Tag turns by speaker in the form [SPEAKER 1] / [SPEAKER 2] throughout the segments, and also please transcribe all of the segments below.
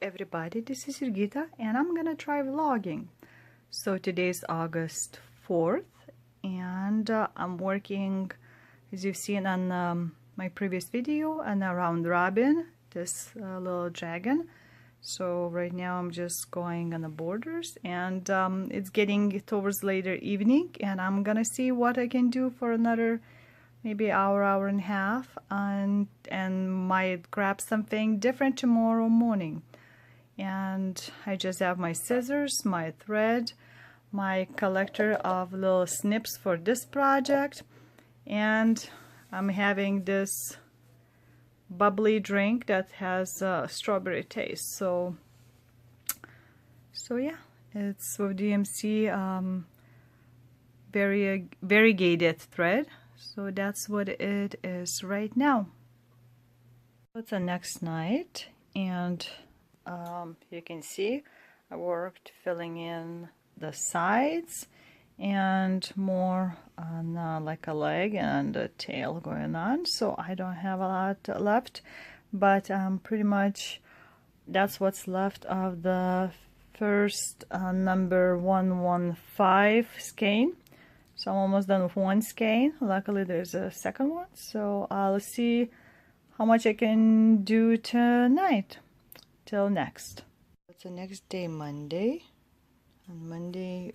[SPEAKER 1] everybody, this is Jurgita and I'm gonna try vlogging. So today's August 4th and I'm working, as you've seen on my previous video, on a round robin, this little dragon. So right now I'm just going on the borders and it's getting towards later evening and I'm gonna see what I can do for another maybe hour and a half, and might grab something different tomorrow morning. And I just have my scissors, my thread, my collector of little snips for this project, and I'm having this bubbly drink that has a strawberry taste. So yeah, it's with DMC variegated thread. So that's what it is right now. It's the next night, and you can see I worked filling in the sides and more on like a leg and a tail going on. So I don't have a lot left, but pretty much that's what's left of the first number 115 skein. So I'm almost done with one skein. Luckily there's a second one, so I'll see how much I can do tonight. Till next. It's the next day, Monday. On Monday,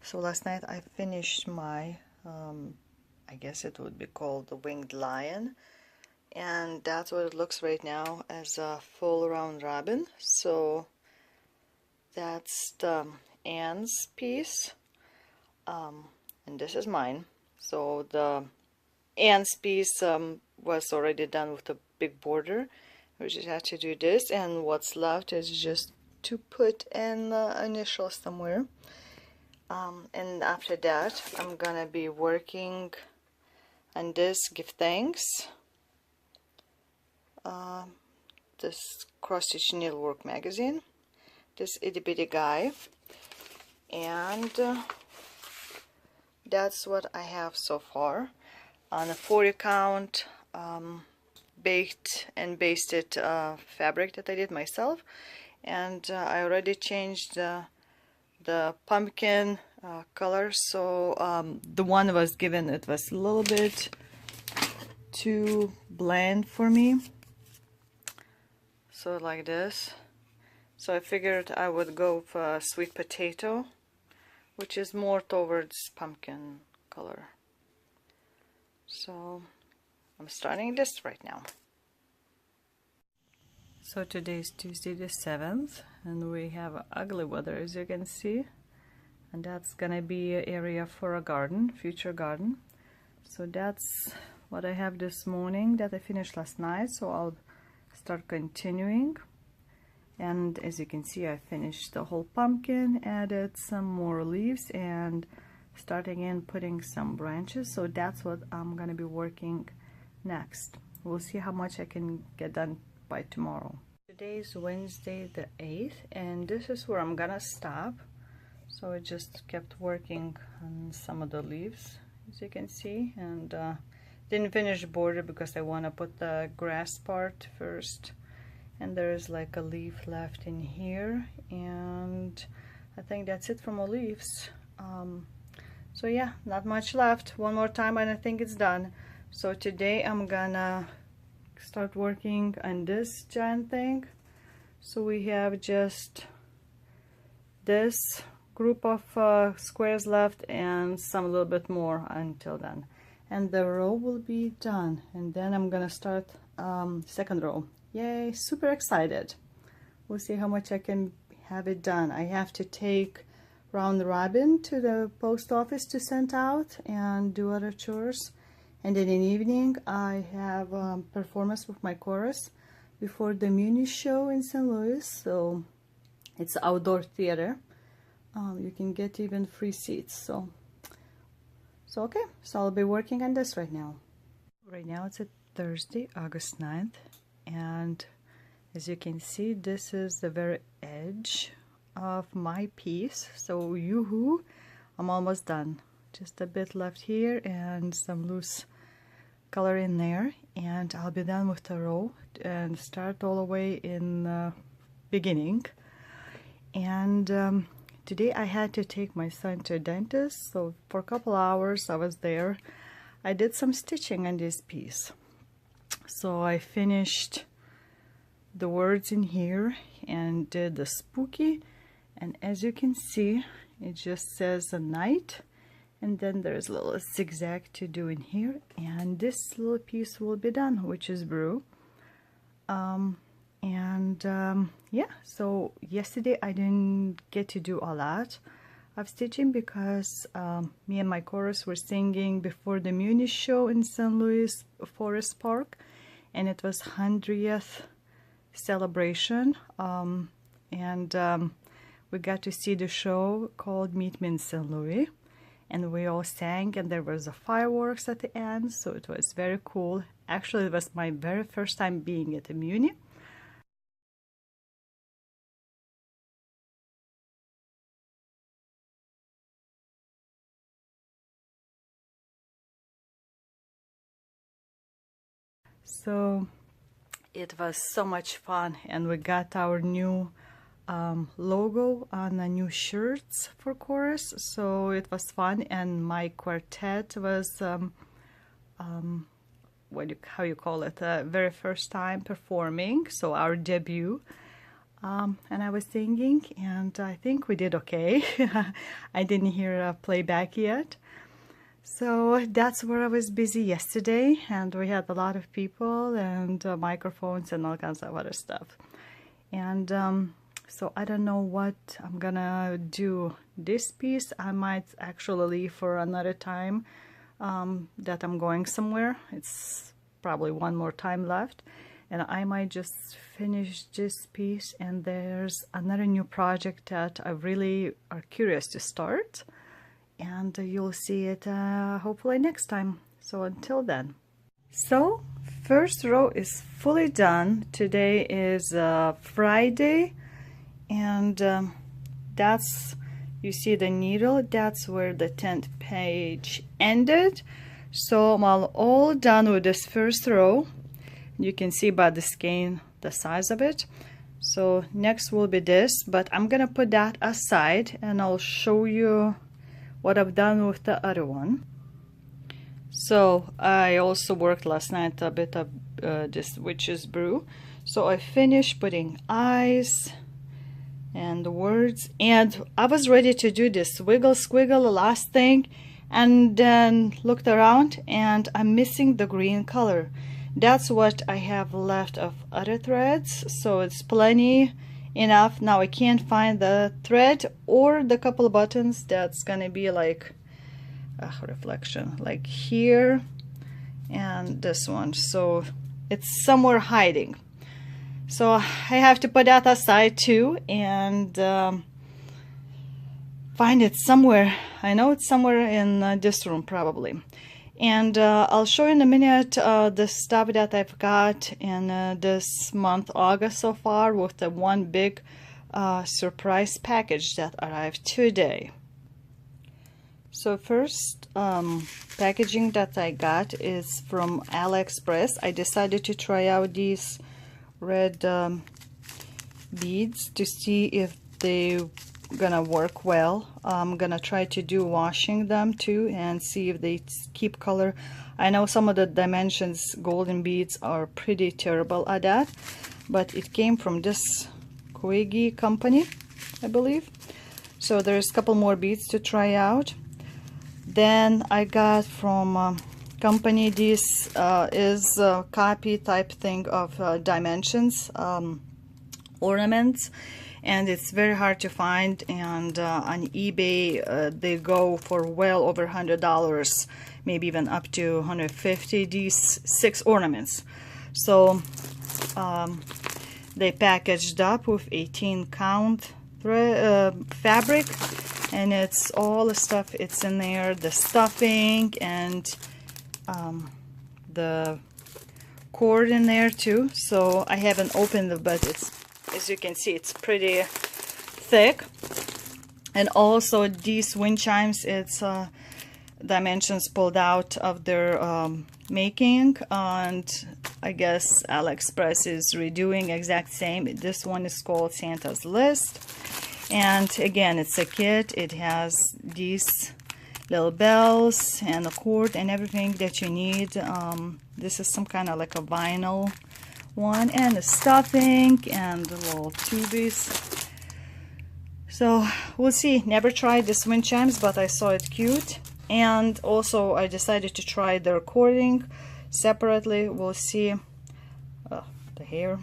[SPEAKER 1] so last night I finished my, I guess it would be called the winged lion. And that's what it looks right now, as a full round robin. So that's the Anne's piece. And this is mine. So the Anne's piece was already done with the big border. We just had to do this, and what's left is just to put an initial somewhere. And after that, I'm gonna be working on this Give Thanks. This cross-stitch needlework magazine. This itty bitty guy. And that's what I have so far on a 40 count baked and basted fabric that I did myself. And I already changed the pumpkin color. So the one was given, it was a little bit too bland for me, so like this. So I figured I would go for sweet potato, which is more towards pumpkin color. So I'm starting this right now. So today is Tuesday the 7th and we have ugly weather, as you can see, and that's gonna be an area for a garden, future garden. So that's what I have this morning that I finished last night, so I'll start continuing. And as you can see, I finished the whole pumpkin, added some more leaves, and starting in putting some branches. So that's what I'm gonna be working next. We'll see how much I can get done by tomorrow. Today is Wednesday the 8th, and this is where I'm gonna stop. So I just kept working on some of the leaves, as you can see, and didn't finish the border because I want to put the grass part first. And there's like a leaf left in here, and I think that's it from the leaves. So yeah, not much left. One more time and I think it's done. So today I'm gonna start working on this giant thing. So we have just this group of squares left and some a little bit more until then. And the row will be done, and then I'm gonna start second row. Yay, super excited. We'll see how much I can have it done. I have to take round robin to the post office to send out and do other chores. And then in the evening I have performance with my chorus before the Muni show in St. Louis. So it's outdoor theater. You can get even free seats. So okay, so I'll be working on this right now. Right now it's a Thursday, August 9th. And as you can see, this is the very edge of my piece. So yoo-hoo, I'm almost done. Just a bit left here and some loose color in there, and I'll be done with the row and start all the way in beginning. And today I had to take my son to a dentist, so for a couple hours I was there. I did some stitching on this piece. So I finished the words in here and did the spooky, and as you can see it just says a night, and then there's a little zigzag to do in here, and this little piece will be done, which is blue. Yeah, so yesterday I didn't get to do a lot of stitching because me and my chorus were singing before the Muni show in St. Louis Forest Park, and it was 100th celebration, we got to see the show called Meet Me in St. Louis, and we all sang, and there was a fireworks at the end, so it was very cool. Actually, it was my very first time being at a Muni. So it was so much fun, and we got our new logo on the new shirts for chorus, so it was fun. And my quartet was how you call it, very first time performing, so our debut, and I was singing, and I think we did okay. I didn't hear a playback yet. So that's where I was busy yesterday, and we had a lot of people and microphones and all kinds of other stuff. And so I don't know what I'm gonna do this piece. I might actually leave for another time that I'm going somewhere. It's probably one more time left, and I might just finish this piece, and there's another new project that I really are curious to start, and you'll see it hopefully next time. So until then. So first row is fully done. Today is Friday, and that's, you see the needle, that's where the 10th page ended. So I'm all done with this first row. You can see by the skein the size of it. So next will be this, but I'm gonna put that aside and I'll show you what I've done with the other one. So I also worked last night a bit of this witch's brew. So I finished putting eyes and the words, and I was ready to do this wiggle squiggle, the last thing, and then looked around and I'm missing the green color. That's what I have left of other threads, so it's plenty enough. Now I can't find the thread or the couple of buttons that's gonna be like a reflection, like here and this one, so it's somewhere hiding. So I have to put that aside too and find it somewhere. I know it's somewhere in this room probably. And I'll show you in a minute the stuff that I've got in this month, August, so far, with the one big surprise package that arrived today. So first packaging that I got is from AliExpress. I decided to try out these red beads to see if they gonna work well. I'm gonna try to do washing them too and see if they keep color. I know some of the dimensions golden beads are pretty terrible at that, but it came from this Koigi company, I believe. So there's a couple more beads to try out. Then I got from company, this is a copy type thing of dimensions ornaments, and it's very hard to find, and on eBay they go for well over $100, maybe even up to $150, these 6 ornaments. So they packaged up with 18 count fabric, and it's all the stuff, it's in there, the stuffing and the cord in there too. So I haven't opened it, but it's, as you can see, it's pretty thick. And also these wind chimes, it's dimensions pulled out of their making, and I guess AliExpress is redoing exact same. This one is called Santa's List, and again, it's a kit. It has these little bells and a cord and everything that you need. This is some kind of like a vinyl one, and the stuffing and the little tubies. So we'll see. Never tried this wind chimes, but I saw it cute. And also I decided to try the recording separately. We'll see. The hair.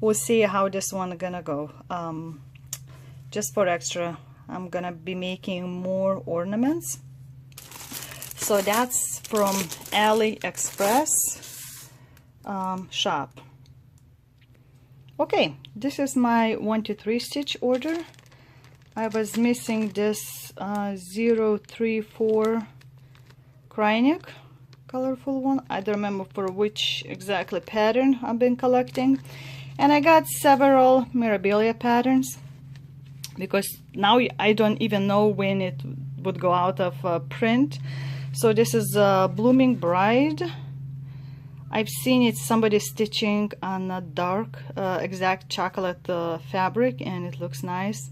[SPEAKER 1] We'll see how this one gonna go. Just for extra, I'm gonna be making more ornaments. So that's from AliExpress shop. Okay, this is my 1 to 3 stitch order. I was missing this 034 Krynic colorful one. I don't remember for which exactly pattern I've been collecting. And I got several Mirabilia patterns, because now I don't even know when it would go out of print. So this is Blooming Bride. I've seen it somebody stitching on a dark exact chocolate fabric, and it looks nice.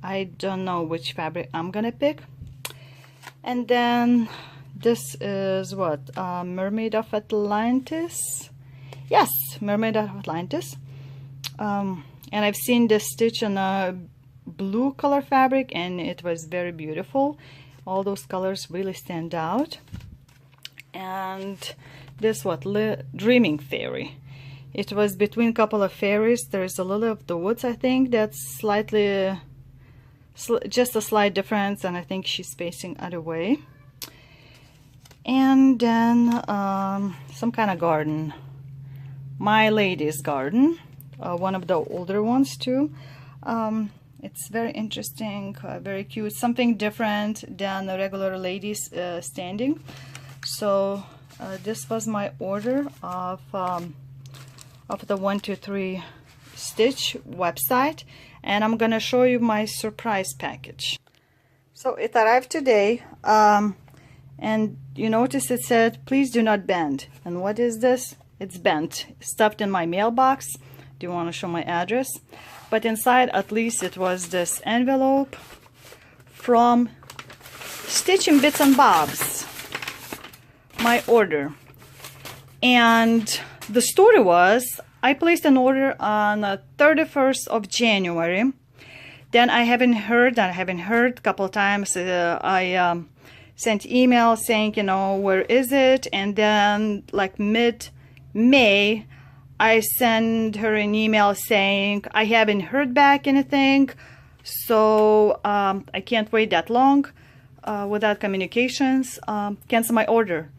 [SPEAKER 1] I don't know which fabric I'm gonna pick. And then this is what, Mermaid of Atlantis. Yes, Mermaid of Atlantis. And I've seen this stitch on a blue color fabric, and it was very beautiful. All those colors really stand out. And this what, Dreaming Fairy. It was between a couple of fairies. There's a Lily of the Woods, I think, that's slightly just a slight difference, and I think she's facing other way. And then some kind of garden, My Lady's Garden, one of the older ones too. It's very interesting, very cute, something different than the regular ladies standing. So this was my order of the 1 to 3 stitch website, and I'm gonna show you my surprise package. So it arrived today, and you notice it said, please do not bend. And what is this? It's bent, stuffed in my mailbox. Do you want to show my address? But inside, at least, it was this envelope from Stitching Bits and Bobs, my order. And the story was, I placed an order on the 31st of January. Then I haven't heard a couple of times. I sent email saying, you know, where is it? And then like mid-May, I sent her an email saying, I haven't heard back anything. So I can't wait that long without communications. Cancel my order.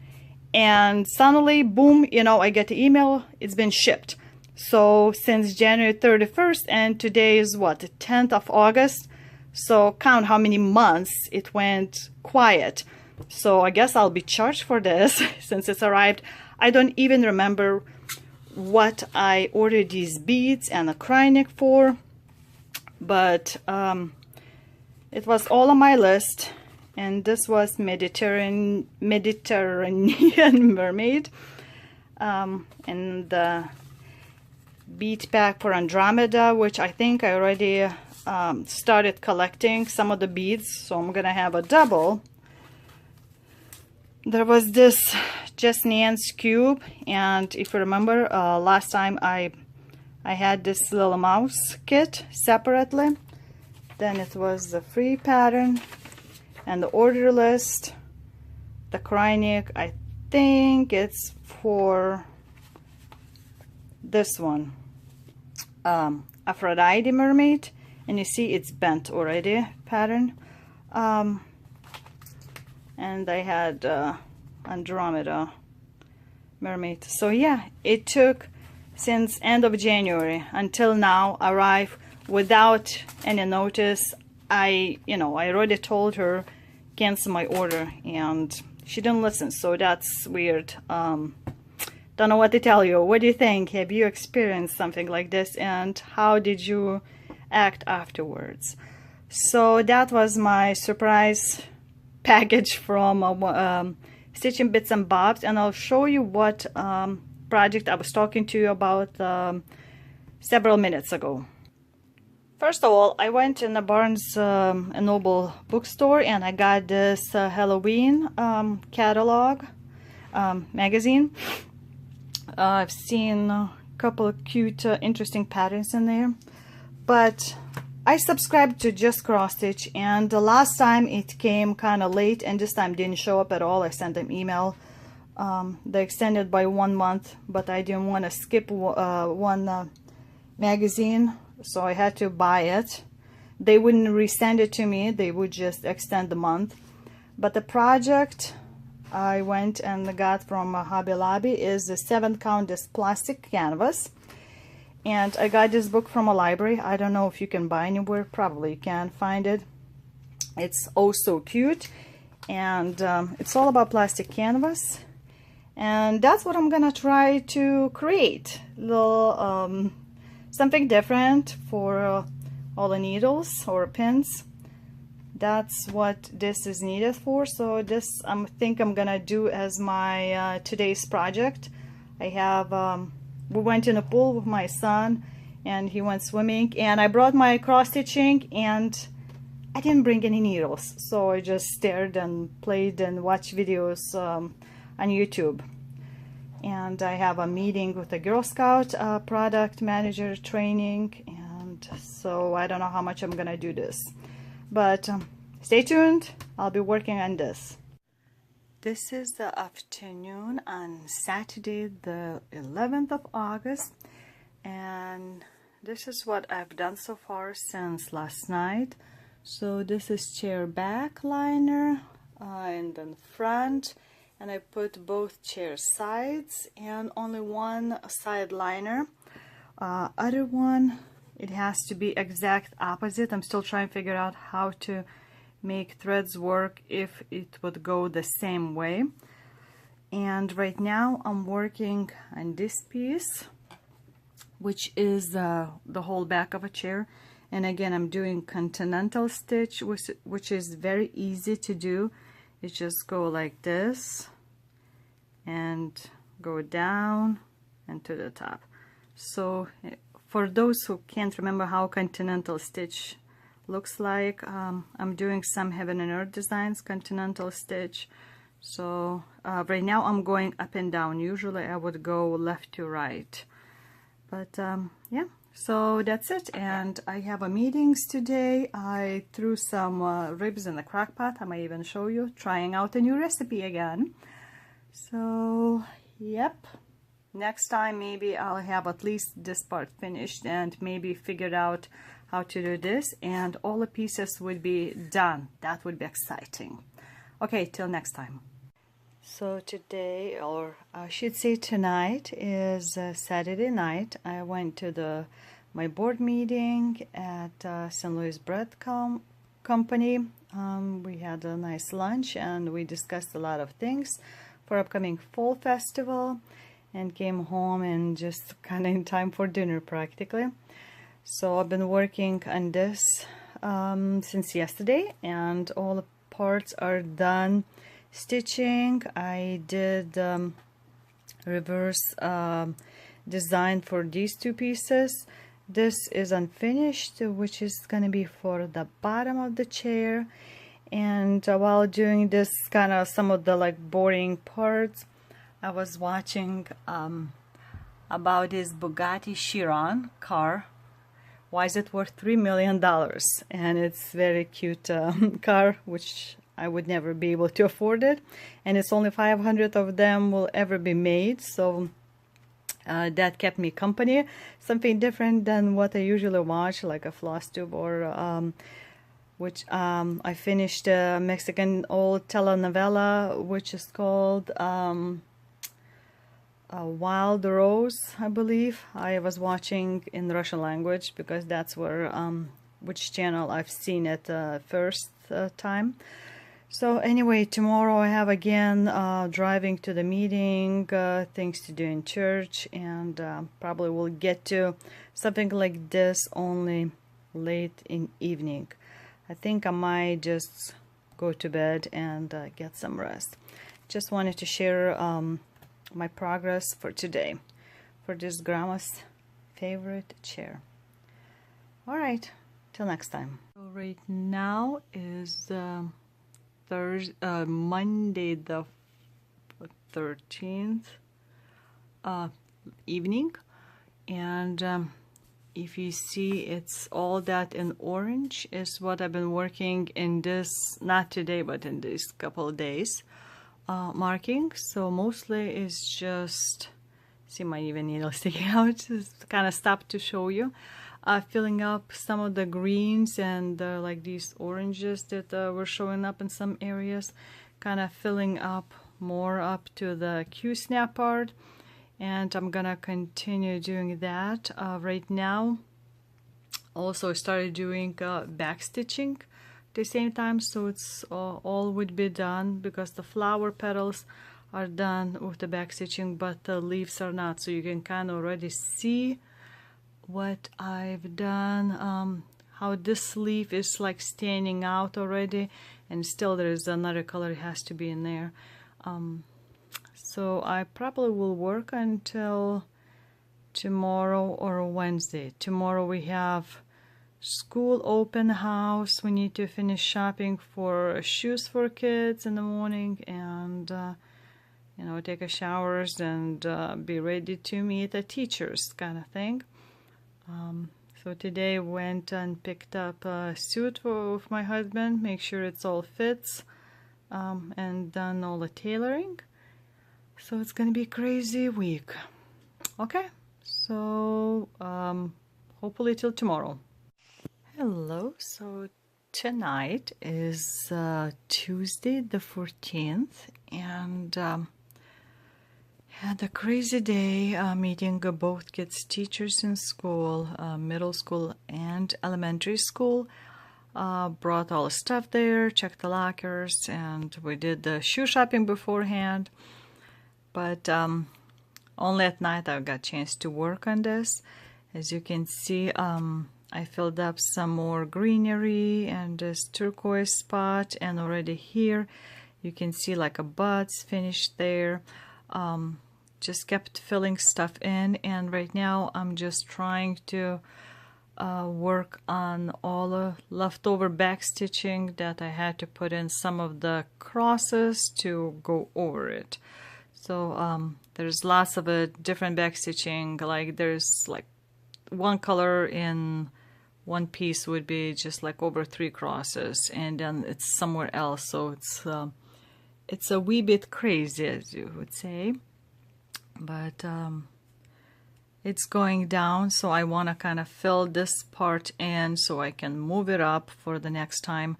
[SPEAKER 1] And suddenly, boom, you know, I get the email, it's been shipped. So since January 31st, and today is what, the 10th of August, so count how many months it went quiet. So I guess I'll be charged for this since it's arrived. I don't even remember what I ordered these beads and a Krynic for, but it was all on my list. And this was Mediterranean Mermaid, and the bead pack for Andromeda, which I think I already started collecting some of the beads, so I'm gonna have a double. There was this Just Nan's cube, and if you remember, last time I had this little mouse kit separately. Then it was the free pattern and the order list. The Krynic, I think it's for this one, Aphrodite Mermaid, and you see it's bent already pattern. And I had Andromeda Mermaid. So yeah, it took since end of January until now arrive without any notice. I already told her cancel my order, and she didn't listen, so that's weird. Don't know what to tell you. What do you think? Have you experienced something like this, and how did you act afterwards? So that was my surprise package from Stitching Bits and Bobs, and I'll show you what project I was talking to you about several minutes ago. First of all, I went in the Barnes & Noble bookstore and I got this Halloween catalog magazine. I've seen a couple of cute, interesting patterns in there, but I subscribed to just cross stitch, and the last time it came kind of late, and this time didn't show up at all. I sent them email. They extended by 1 month, but I didn't want to skip one magazine, so I had to buy it. They wouldn't resend it to me, they would just extend the month. But the project I went and got from Hobby Lobby is the 7 count this plastic canvas. And I got this book from a library. I don't know if you can buy anywhere. Probably you can find it. It's oh so cute. And it's all about plastic canvas. And that's what I'm gonna try to create. Little something different for all the needles or pins. That's what this is needed for. So this I think I'm gonna do as my today's project. I have we went in a pool with my son and he went swimming, and I brought my cross stitching and I didn't bring any needles, so I just stared and played and watched videos on YouTube. And I have a meeting with the Girl Scout product manager training, and so I don't know how much I'm gonna do this, but stay tuned. I'll be working on this. This is the afternoon on Saturday, the 11th of August, and this is what I've done so far since last night. So this is chair back liner and then front, and I put both chair sides and only one side liner. Other one, it has to be exact opposite. I'm still trying to figure out how to make threads work if it would go the same way. And right now I'm working on this piece, which is the whole back of a chair. And again, I'm doing continental stitch, which is very easy to do. You just go like this and go down and to the top. So for those who can't remember how continental stitch looks like, I'm doing some heaven and earth designs, continental stitch. So right now I'm going up and down. Usually I would go left to right, but yeah, so that's it. And I have a meetings today. I threw some ribs in the crock pot. I might even show you, trying out a new recipe again. So yep, next time maybe I'll have at least this part finished and maybe figured out how to do this, and all the pieces would be done. That would be exciting. Okay, till next time. So today, or I should say tonight, is Saturday night. I went to my board meeting at St. Louis Bread Company. We had a nice lunch and we discussed a lot of things for upcoming fall festival, and came home and just kind of in time for dinner practically. So I've been working on this since yesterday, and all the parts are done stitching. I did reverse design for these two pieces. This is unfinished, which is going to be for the bottom of the chair. And while doing this kind of some of the like boring parts, I was watching about this Bugatti Chiron car. Why is it worth $3 million? And it's very cute car, which I would never be able to afford it. And it's only 500 of them will ever be made. So that kept me company. Something different than what I usually watch, like a Flosstube or which I finished a Mexican old telenovela, which is called Wild Rose, I believe. I was watching in Russian language because that's where which channel I've seen it first time. So anyway, tomorrow I have again driving to the meeting, things to do in church, and probably will get to something like this only late in evening. I think I might just go to bed and get some rest. Just wanted to share my progress for today for this grandma's favorite chair. All right, till next time. So right now is Monday the 13th evening, and if you see, it's all that in orange is what I've been working in this, not today, but in these couple of days, marking. So mostly it's just, see my even needle sticking out, just kind of stopped to show you. Filling up some of the greens and like these oranges that were showing up in some areas, kind of filling up more up to the Q-snap part. And I'm gonna continue doing that right now. Also started doing back stitching at the same time, so it's all would be done because the flower petals are done with the back stitching, but the leaves are not. So you can kind of already see what I've done, how this leaf is like standing out already, and still there's another color it has to be in there. So I probably will work until tomorrow or Wednesday. Tomorrow we have school open house. We need to finish shopping for shoes for kids in the morning, and you know, take a showers and be ready to meet the teachers kind of thing. So today went and picked up a suit for my husband, make sure it's all fits, and done all the tailoring. So it's gonna be a crazy week. Okay, so hopefully till tomorrow. Hello, so tonight is Tuesday the 14th, and had a crazy day meeting both kids' teachers in school, middle school and elementary school. Brought all the stuff there, checked the lockers, and we did the shoe shopping beforehand. But only at night I got a chance to work on this. As you can see, I filled up some more greenery and this turquoise spot, and already here you can see like a buds finished there. Just kept filling stuff in, and right now I'm just trying to work on all the leftover back stitching that I had to put in some of the crosses to go over it. So there's lots of different back stitching, like there's like one color in one piece would be just like over 3 crosses, and then it's somewhere else, so it's a wee bit crazy, as you would say, but it's going down, so I want to kind of fill this part in so I can move it up for the next time.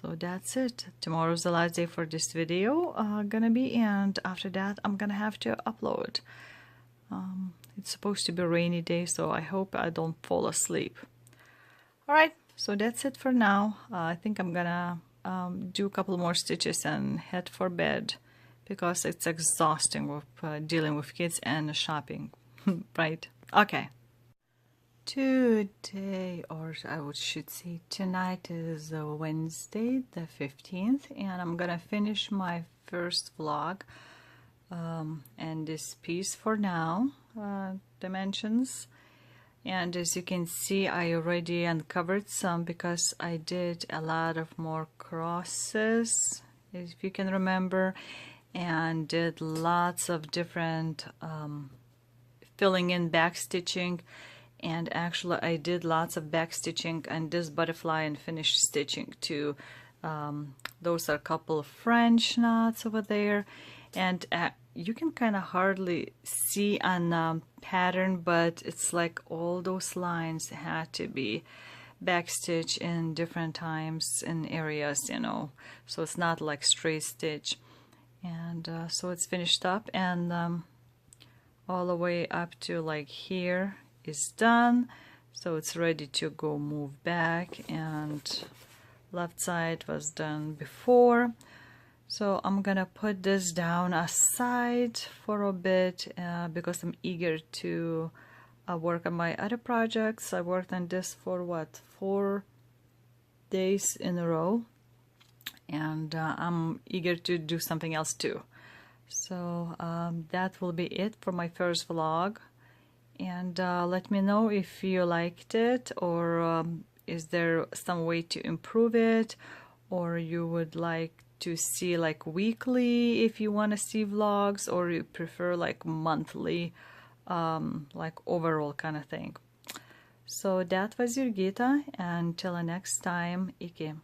[SPEAKER 1] So that's it. Tomorrow's the last day for this video gonna be, and after that I'm gonna have to upload. It's supposed to be a rainy day, so I hope I don't fall asleep. Alright, so that's it for now. I think I'm gonna do a couple more stitches and head for bed, because it's exhausting with dealing with kids and shopping, right? Okay. Today, or I should say tonight, is Wednesday the 15th, and I'm gonna finish my first vlog and this piece for now, dimensions. And as you can see, I already uncovered some because I did a lot of more crosses, if you can remember, and did lots of different filling in back stitching. And actually I did lots of back stitching and this butterfly and finish stitching too. Those are a couple of French knots over there, and you can kind of hardly see on pattern, but it's like all those lines had to be backstitch in different times in areas, you know, so it's not like straight stitch. And so it's finished up, and all the way up to like here is done, so it's ready to go move back, and left side was done before. So I'm gonna put this down aside for a bit because I'm eager to work on my other projects. I worked on this for what, 4 days in a row, and I'm eager to do something else too. So that will be it for my first vlog, and let me know if you liked it, or is there some way to improve it, or you would like to see like weekly if you want to see vlogs, or you prefer like monthly, like overall kind of thing. So that was Jurgita, and till the next time, Iki.